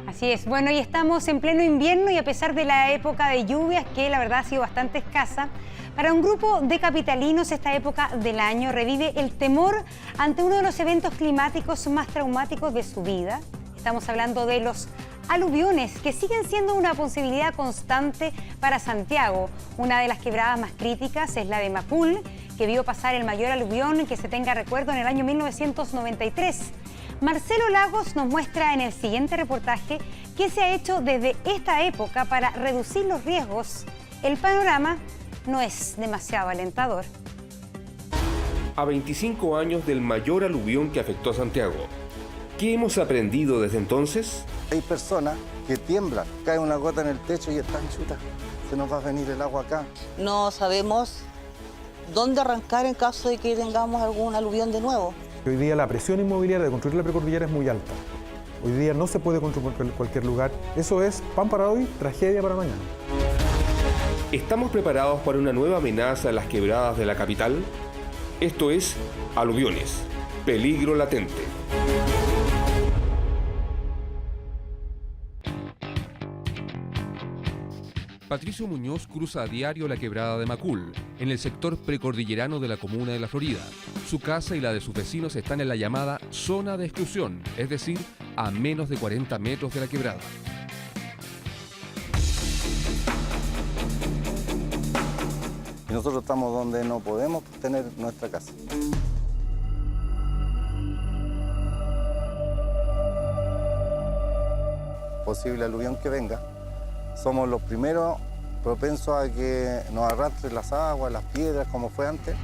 Así es. Bueno, y estamos en pleno invierno y a pesar de la época de lluvias, que la verdad ha sido bastante escasa, para un grupo de capitalinos esta época del año revive el temor ante uno de los eventos climáticos más traumáticos de su vida. Estamos hablando de los aluviones, que siguen siendo una posibilidad constante para Santiago. Una de las quebradas más críticas es la de Macul, que vio pasar el mayor aluvión que se tenga recuerdo en el año 1993. Marcelo Lagos nos muestra en el siguiente reportaje qué se ha hecho desde esta época para reducir los riesgos. El panorama no es demasiado alentador. A 25 años del mayor aluvión que afectó a Santiago, ¿qué hemos aprendido desde entonces? Hay personas que tiemblan, cae una gota en el techo y están chutas. Se nos va a venir el agua acá. No sabemos dónde arrancar en caso de que tengamos algún aluvión de nuevo. Hoy día la presión inmobiliaria de construir la precordillera es muy alta. Hoy día no se puede construir en cualquier lugar. Eso es pan para hoy, tragedia para mañana. ¿Estamos preparados para una nueva amenaza en las quebradas de la capital? Esto es Aluviones, peligro latente. Patricio Muñoz cruza a diario la quebrada de Macul, en el sector precordillerano de la comuna de La Florida. Su casa y la de sus vecinos están en la llamada zona de exclusión, es decir, a menos de 40 metros de la quebrada. Y nosotros estamos donde no podemos tener nuestra casa. Posible aluvión que venga, somos los primeros propensos a que nos arrastren las aguas, las piedras, como fue antes.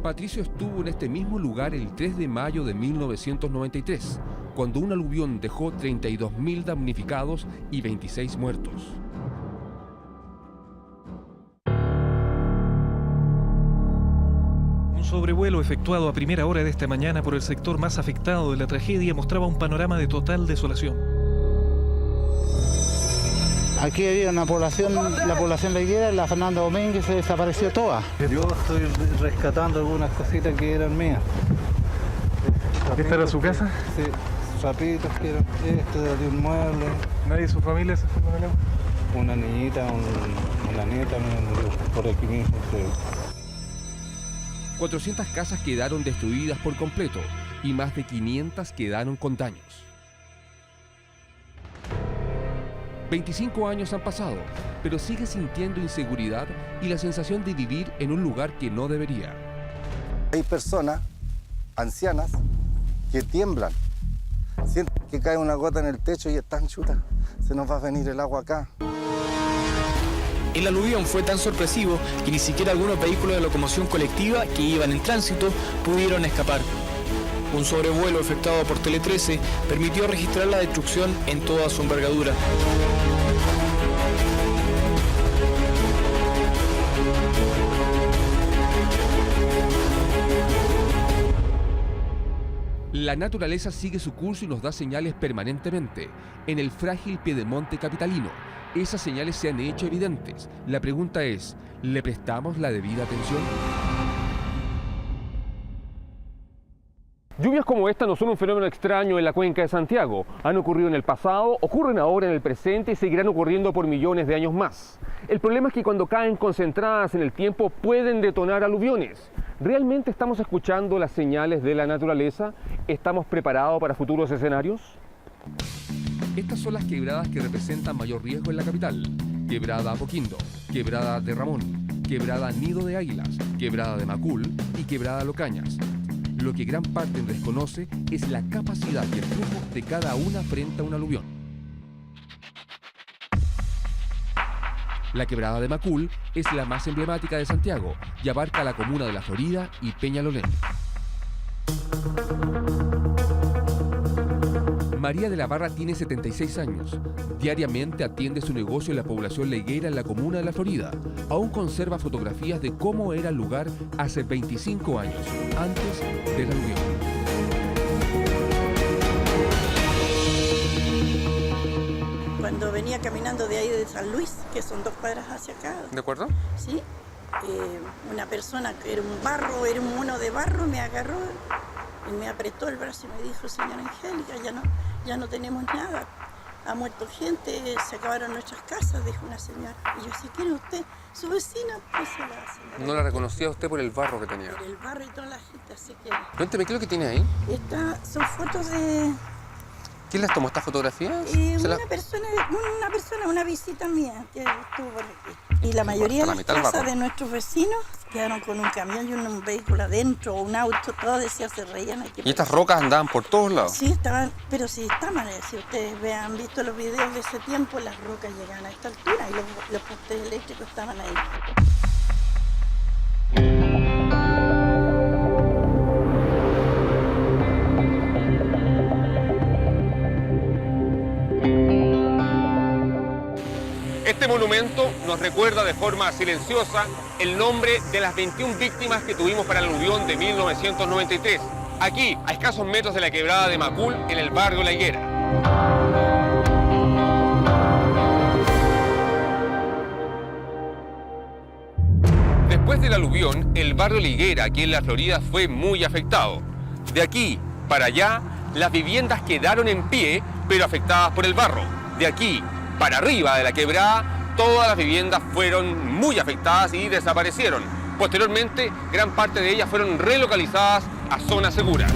Patricio estuvo en este mismo lugar el 3 de mayo de 1993, cuando un aluvión dejó 32.000 damnificados y 26 muertos. Un sobrevuelo efectuado a primera hora de esta mañana por el sector más afectado de la tragedia mostraba un panorama de total desolación. Aquí había una población, la población La Higuera, la Fernando Domínguez, se desapareció toda. Yo estoy rescatando algunas cositas que eran mías. ¿Esta era su casa? Sí, rapitos que eran de un mueble. ¿Nadie de su familia se fue con el agua? Una niñita, una nieta me murió por aquí mismo. Sí. 400 casas quedaron destruidas por completo y más de 500 quedaron con daños. 25 años han pasado, pero sigue sintiendo inseguridad y la sensación de vivir en un lugar que no debería. Hay personas, ancianas, que tiemblan. Sienten que cae una gota en el techo y están chutas. Se nos va a venir el agua acá. El aluvión fue tan sorpresivo que ni siquiera algunos vehículos de locomoción colectiva que iban en tránsito pudieron escapar. Un sobrevuelo efectuado por Tele 13 permitió registrar la destrucción en toda su envergadura. La naturaleza sigue su curso y nos da señales permanentemente. En el frágil piedemonte capitalino, esas señales se han hecho evidentes. La pregunta es, ¿le prestamos la debida atención? Lluvias como esta no son un fenómeno extraño en la cuenca de Santiago. Han ocurrido en el pasado, ocurren ahora en el presente y seguirán ocurriendo por millones de años más. El problema es que cuando caen concentradas en el tiempo pueden detonar aluviones. ¿Realmente estamos escuchando las señales de la naturaleza? ¿Estamos preparados para futuros escenarios? Estas son las quebradas que representan mayor riesgo en la capital. Quebrada Apoquindo, Quebrada de Ramón, Quebrada Nido de Águilas, Quebrada de Macul y Quebrada Locañas. Lo que gran parte desconoce es la capacidad y el flujo de cada una frente a un aluvión. La quebrada de Macul es la más emblemática de Santiago y abarca la comuna de La Florida y Peñalolén. María de la Barra tiene 76 años. Diariamente atiende su negocio en la población La Higuera en la comuna de La Florida. Aún conserva fotografías de cómo era el lugar hace 25 años, antes del aluvión. Cuando venía caminando de ahí de San Luis, que son 2 cuadras hacia acá. ¿De acuerdo? Sí. una persona que era un mono de barro, me agarró y me apretó el brazo y me dijo, señora Angélica, ya no tenemos nada. Ha muerto gente, se acabaron nuestras casas, dijo una señora. Y yo decía, ¿quién es usted? Su vecina, pues la señora. ¿No la reconocía usted por el barro que tenía? Por el barro y toda la gente, así que... Cuénteme, ¿qué es lo que tiene ahí? Son fotos de... ¿Quién las tomó estas fotografías? Una visita mía que estuvo por aquí. Y la mayoría de las casas de nuestros vecinos quedaron con un camión y un vehículo adentro, o un auto, todo decía, se reían aquí. ¿Y estas rocas andaban por todos lados? Sí, estaban, pero sí estaban, si ustedes han visto los videos de ese tiempo, las rocas llegaban a esta altura y los postes eléctricos estaban ahí. Este monumento nos recuerda de forma silenciosa el nombre de las 21 víctimas que tuvimos para el aluvión de 1993, aquí, a escasos metros de la quebrada de Macul, en el barrio La Higuera. Después del aluvión, el barrio La Higuera, aquí en la Florida, fue muy afectado. De aquí para allá, las viviendas quedaron en pie, pero afectadas por el barro. De aquí para arriba de la quebrada, todas las viviendas fueron muy afectadas y desaparecieron. Posteriormente, gran parte de ellas fueron relocalizadas a zonas seguras.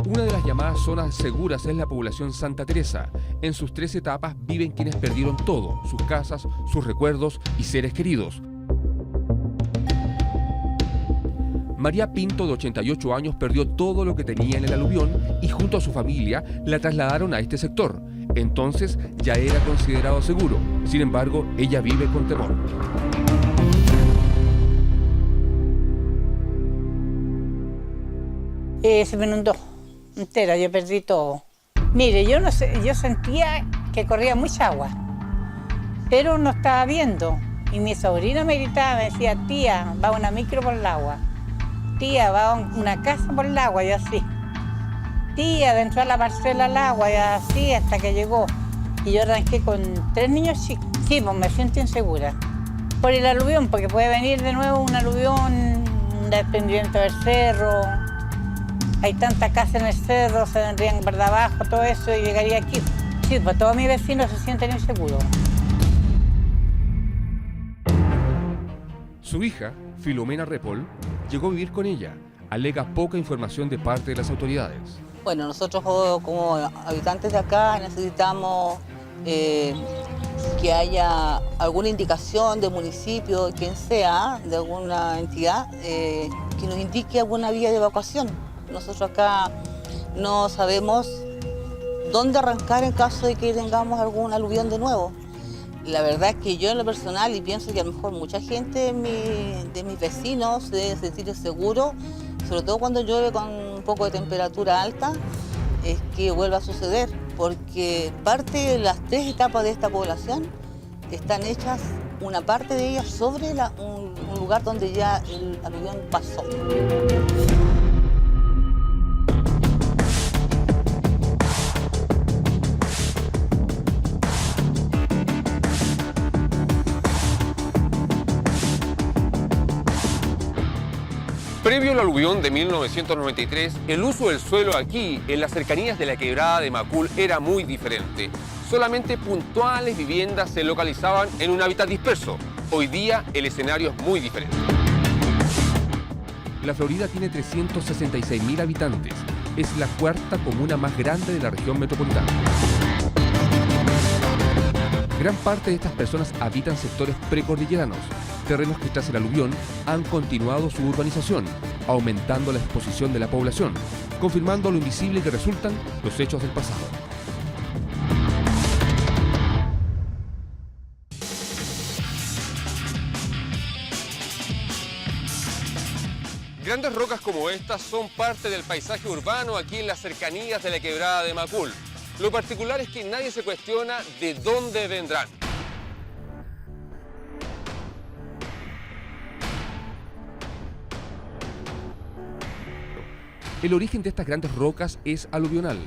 Una de las llamadas zonas seguras es la población Santa Teresa. En sus 3 etapas viven quienes perdieron todo, sus casas, sus recuerdos y seres queridos. María Pinto, de 88 años, perdió todo lo que tenía en el aluvión y junto a su familia la trasladaron a este sector. Entonces ya era considerado seguro. Sin embargo, ella vive con temor. Se me inundó entera, yo perdí todo. Mire, yo no sé, yo sentía que corría mucha agua, pero no estaba viendo. Y mi sobrino me gritaba, me decía, tía, va una micro por el agua. Tía, va una casa por el agua, y así. Tía, dentro de la parcela al agua, y así hasta que llegó. Y yo arranqué con 3 niños chicos. Sí, pues me siento insegura. Por el aluvión, porque puede venir de nuevo un aluvión, un desprendimiento del cerro. Hay tanta casa en el cerro, se vendrían por abajo, todo eso, y llegaría aquí. Sí, pues todos mis vecinos se sienten inseguros. Su hija, Filomena Repol, llegó a vivir con ella. Alega poca información de parte de las autoridades. Bueno, nosotros como habitantes de acá necesitamos que haya alguna indicación del municipio, quien sea, de alguna entidad, que nos indique alguna vía de evacuación. Nosotros acá no sabemos dónde arrancar en caso de que tengamos algún aluvión de nuevo. La verdad es que yo en lo personal, y pienso que a lo mejor mucha gente de mis vecinos se debe sentir seguro, sobre todo cuando llueve con un poco de temperatura alta, es que vuelva a suceder, porque parte de las 3 etapas de esta población están hechas, una parte de ellas sobre un lugar donde ya el aluvión pasó. Previo al aluvión de 1993, el uso del suelo aquí, en las cercanías de la quebrada de Macul, era muy diferente. Solamente puntuales viviendas se localizaban en un hábitat disperso. Hoy día el escenario es muy diferente. La Florida tiene 366.000 habitantes. Es la 4ª comuna más grande de la región metropolitana. Gran parte de estas personas habitan sectores precordilleranos, terrenos que tras el aluvión han continuado su urbanización, aumentando la exposición de la población, confirmando lo invisible que resultan los hechos del pasado. Grandes rocas como estas son parte del paisaje urbano aquí en las cercanías de la quebrada de Macul. Lo particular es que nadie se cuestiona de dónde vendrán. El origen de estas grandes rocas es aluvional.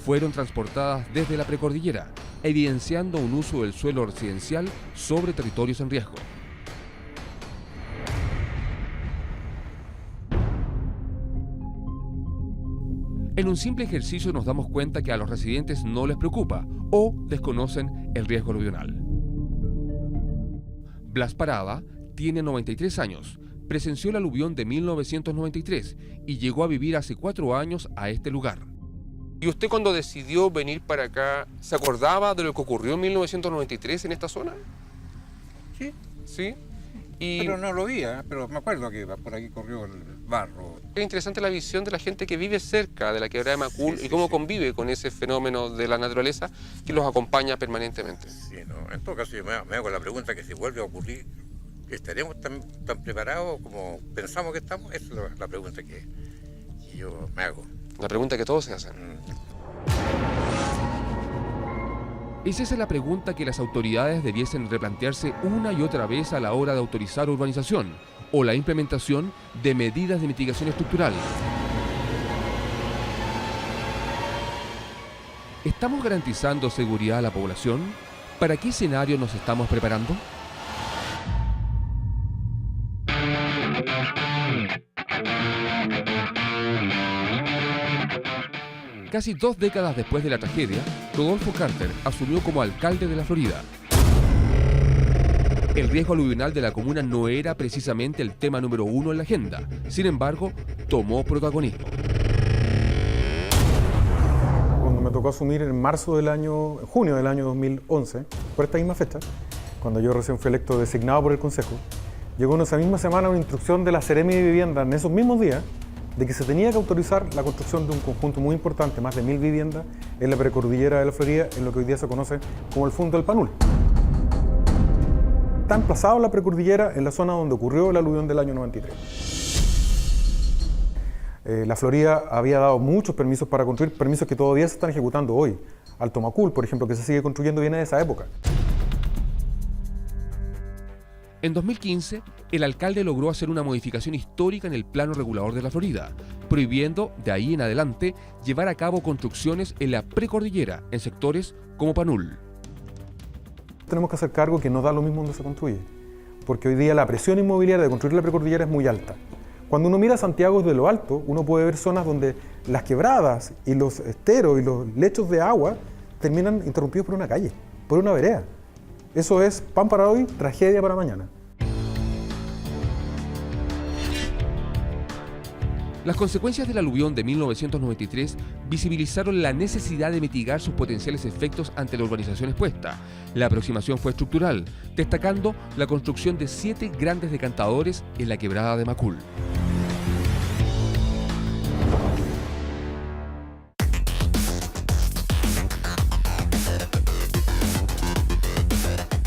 Fueron transportadas desde la precordillera, evidenciando un uso del suelo residencial sobre territorios en riesgo. En un simple ejercicio nos damos cuenta que a los residentes no les preocupa o desconocen el riesgo aluvional. Blas Parada tiene 93 años, presenció el aluvión de 1993 y llegó a vivir hace 4 años a este lugar. ¿Y usted cuando decidió venir para acá, se acordaba de lo que ocurrió en 1993 en esta zona? Sí. ¿Sí? Pero no lo vi, pero me acuerdo que por aquí corrió el barro. Es interesante la visión de la gente que vive cerca de la quebrada de Macul y cómo convive con ese fenómeno de la naturaleza que los acompaña permanentemente. Sí, no, en todo caso yo me hago la pregunta que si vuelve a ocurrir, ¿estaremos tan preparados como pensamos que estamos? Esa es la pregunta que yo me hago. La pregunta que todos se hacen. ¿Es esa la pregunta que las autoridades debiesen replantearse una y otra vez a la hora de autorizar urbanización o la implementación de medidas de mitigación estructural? ¿Estamos garantizando seguridad a la población? ¿Para qué escenario nos estamos preparando? Casi 2 décadas después de la tragedia, Rodolfo Carter asumió como alcalde de la Florida. El riesgo aluvional de la comuna no era precisamente el tema número 1 en la agenda. Sin embargo, tomó protagonismo. Cuando me tocó asumir en junio del año 2011, por esta misma fecha, cuando yo recién fui electo designado por el Consejo, llegó en esa misma semana una instrucción de la Seremi de Vivienda en esos mismos días de que se tenía que autorizar la construcción de un conjunto muy importante, más de 1000 viviendas, en la precordillera de la Florida, en lo que hoy día se conoce como el Fondo del Panul. Está emplazado la precordillera en la zona donde ocurrió el aluvión del año 93. La Florida había dado muchos permisos para construir, permisos que todavía se están ejecutando hoy. Alto Macul, por ejemplo, que se sigue construyendo, viene de esa época. En 2015, el alcalde logró hacer una modificación histórica en el plano regulador de la Florida, prohibiendo de ahí en adelante llevar a cabo construcciones en la precordillera en sectores como Panul. Tenemos que hacer cargo que no da lo mismo donde se construye, porque hoy día la presión inmobiliaria de construir la precordillera es muy alta. Cuando uno mira Santiago desde lo alto, uno puede ver zonas donde las quebradas y los esteros y los lechos de agua terminan interrumpidos por una calle, por una vereda. Eso es pan para hoy, tragedia para mañana. Las consecuencias del aluvión de 1993 visibilizaron la necesidad de mitigar sus potenciales efectos ante la urbanización expuesta. La aproximación fue estructural, destacando la construcción de 7 grandes decantadores en la quebrada de Macul.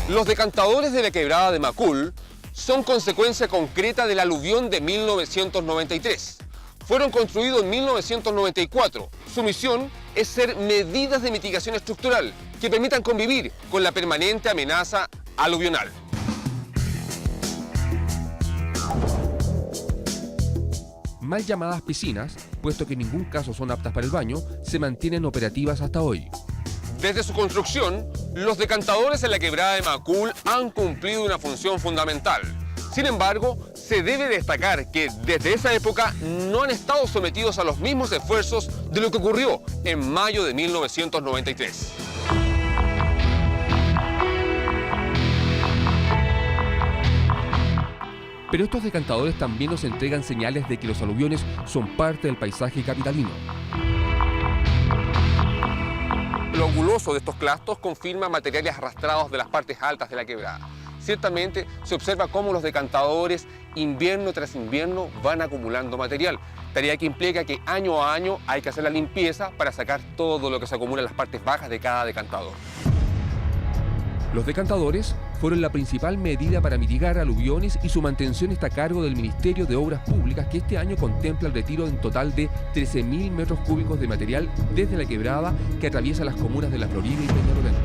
Los decantadores de la quebrada de Macul son consecuencia concreta del aluvión de 1993. Fueron construidos en 1994. Su misión es ser medidas de mitigación estructural que permitan convivir con la permanente amenaza aluvional. Mal llamadas piscinas, puesto que en ningún caso son aptas para el baño, se mantienen operativas hasta hoy. Desde su construcción, los decantadores en la quebrada de Macul han cumplido una función fundamental. Sin embargo, se debe destacar que desde esa época no han estado sometidos a los mismos esfuerzos de lo que ocurrió en mayo de 1993. Pero estos decantadores también nos entregan señales de que los aluviones son parte del paisaje capitalino. Lo anguloso de estos clastos confirma materiales arrastrados de las partes altas de la quebrada. Ciertamente se observa cómo los decantadores invierno tras invierno van acumulando material, tarea que implica que año a año hay que hacer la limpieza para sacar todo lo que se acumula en las partes bajas de cada decantador. Los decantadores fueron la principal medida para mitigar aluviones y su mantención está a cargo del Ministerio de Obras Públicas, que este año contempla el retiro en total de 13.000 metros cúbicos de material desde la quebrada que atraviesa las comunas de La Florida y Peñalolén.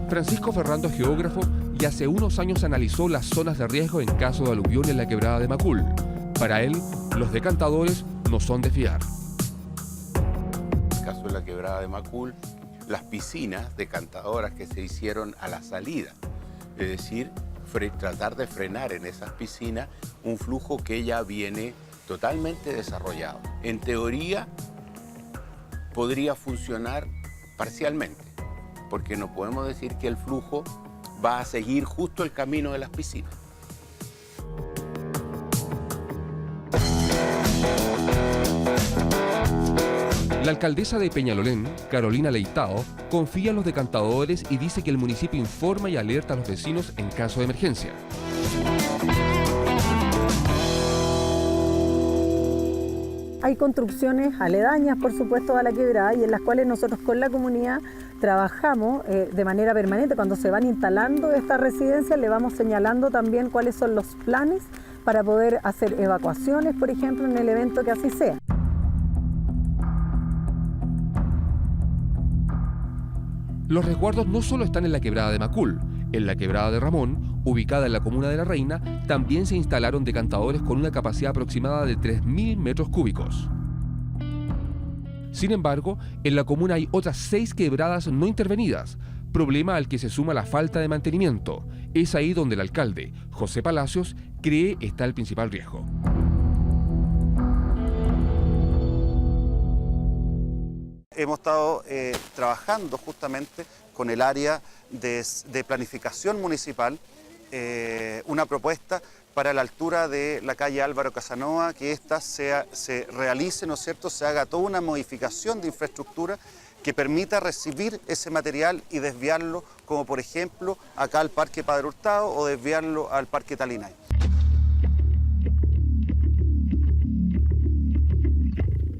Francisco Ferrando es geógrafo y hace unos años analizó las zonas de riesgo en caso de aluvión en la quebrada de Macul. Para él, los decantadores no son de fiar. En el caso de la quebrada de Macul, las piscinas decantadoras que se hicieron a la salida es decir, tratar de frenar en esas piscinas un flujo que ya viene totalmente desarrollado. En teoría podría funcionar parcialmente, porque no podemos decir que el flujo va a seguir justo el camino de las piscinas. La alcaldesa de Peñalolén, Carolina Leitao, confía en los decantadores y dice que el municipio informa y alerta a los vecinos en caso de emergencia. Hay construcciones aledañas, por supuesto, a la quebrada y en las cuales nosotros con la comunidad trabajamos de manera permanente. Cuando se van instalando estas residencias, le vamos señalando también cuáles son los planes para poder hacer evacuaciones, por ejemplo, en el evento que así sea. Los resguardos no solo están en la quebrada de Macul. En la quebrada de Ramón, ubicada en la comuna de La Reina, también se instalaron decantadores con una capacidad aproximada de 3.000 metros cúbicos. Sin embargo, en la comuna hay otras 6 quebradas no intervenidas, problema al que se suma la falta de mantenimiento. Es ahí donde el alcalde, José Palacios, cree está el principal riesgo. Hemos estado trabajando justamente con el área de planificación municipal, una propuesta para la altura de la calle Álvaro Casanova, que esta se realice, ¿no es cierto?, se haga toda una modificación de infraestructura que permita recibir ese material y desviarlo, como por ejemplo acá al Parque Padre Hurtado o desviarlo al Parque Talinay.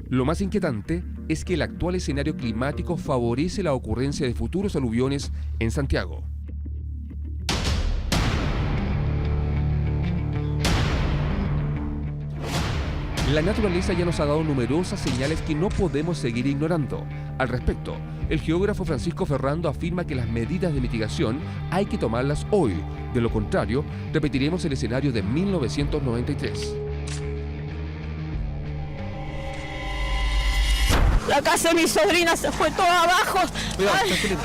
Lo más inquietante es que el actual escenario climático favorece la ocurrencia de futuros aluviones en Santiago. La naturaleza ya nos ha dado numerosas señales que no podemos seguir ignorando. Al respecto, el geógrafo Francisco Ferrando afirma que las medidas de mitigación hay que tomarlas hoy. De lo contrario, repetiremos el escenario de 1993. La casa de mi sobrina se fue toda abajo. Cuidado, tranquilito.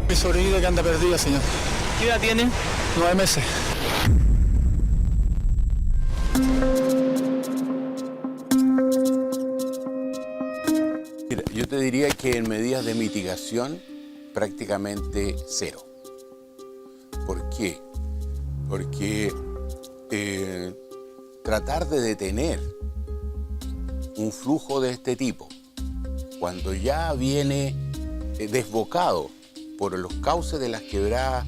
Mi sobrinita que anda perdida, señor. ¿Qué edad tiene? 9 meses. Mira, yo te diría que en medidas de mitigación prácticamente cero. ¿Por qué? Porque tratar de detener un flujo de este tipo, cuando ya viene desbocado por los cauces de las quebradas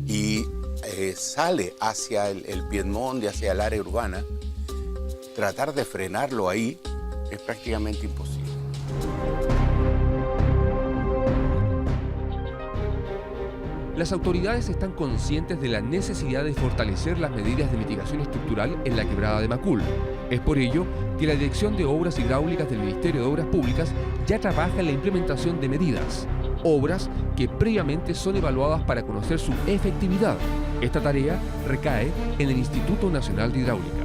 y sale hacia el Piedmonte, hacia el área urbana, tratar de frenarlo ahí es prácticamente imposible. Las autoridades están conscientes de la necesidad de fortalecer las medidas de mitigación estructural en la quebrada de Macul. Es por ello que la Dirección de Obras Hidráulicas del Ministerio de Obras Públicas ya trabaja en la implementación de medidas, obras que previamente son evaluadas para conocer su efectividad. Esta tarea recae en el Instituto Nacional de Hidráulica.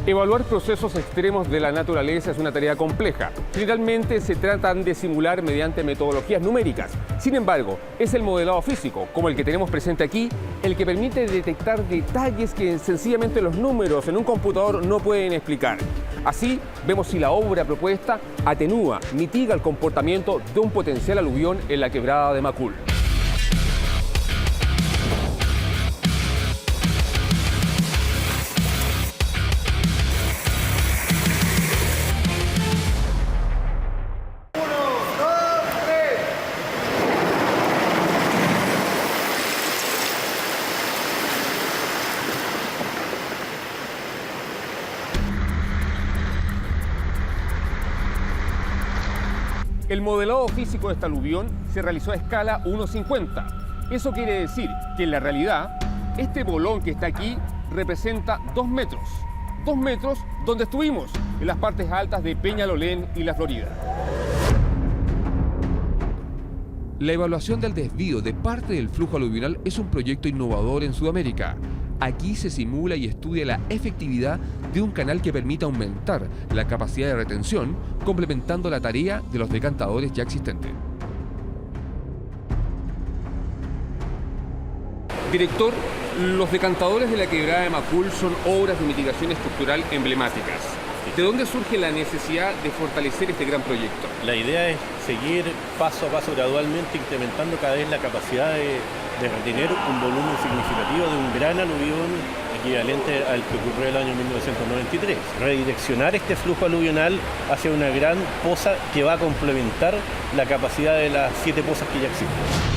Evaluar procesos extremos de la naturaleza es una tarea compleja. Generalmente se tratan de simular mediante metodologías numéricas. Sin embargo, es el modelado físico, como el que tenemos presente aquí, el que permite detectar detalles que sencillamente los números en un computador no pueden explicar. Así, vemos si la obra propuesta atenúa, mitiga el comportamiento de un potencial aluvión en la quebrada de Macul. El modelado físico de esta aluvión se realizó a escala 1,50. Eso quiere decir que en la realidad, este bolón que está aquí representa 2 metros. 2 metros donde estuvimos, en las partes altas de Peñalolén y La Florida. La evaluación del desvío de parte del flujo aluvional es un proyecto innovador en Sudamérica. Aquí se simula y estudia la efectividad de un canal que permita aumentar la capacidad de retención, complementando la tarea de los decantadores ya existentes. Director, los decantadores de la quebrada de Macul son obras de mitigación estructural emblemáticas. ¿De dónde surge la necesidad de fortalecer este gran proyecto? La idea es seguir paso a paso, gradualmente, incrementando cada vez la capacidad de retener un volumen significativo de un gran aluvión equivalente al que ocurrió el año 1993. Redireccionar este flujo aluvional hacia una gran poza que va a complementar la capacidad de las 7 pozas que ya existen.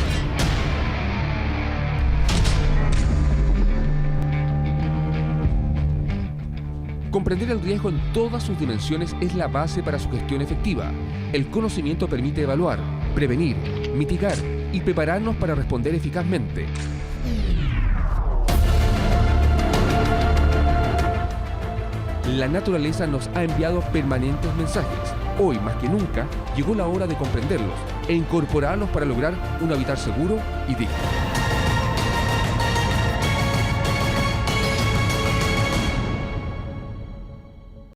Comprender el riesgo en todas sus dimensiones es la base para su gestión efectiva. El conocimiento permite evaluar, prevenir, mitigar y prepararnos para responder eficazmente. La naturaleza nos ha enviado permanentes mensajes. Hoy, más que nunca, llegó la hora de comprenderlos e incorporarlos para lograr un habitar seguro y digno.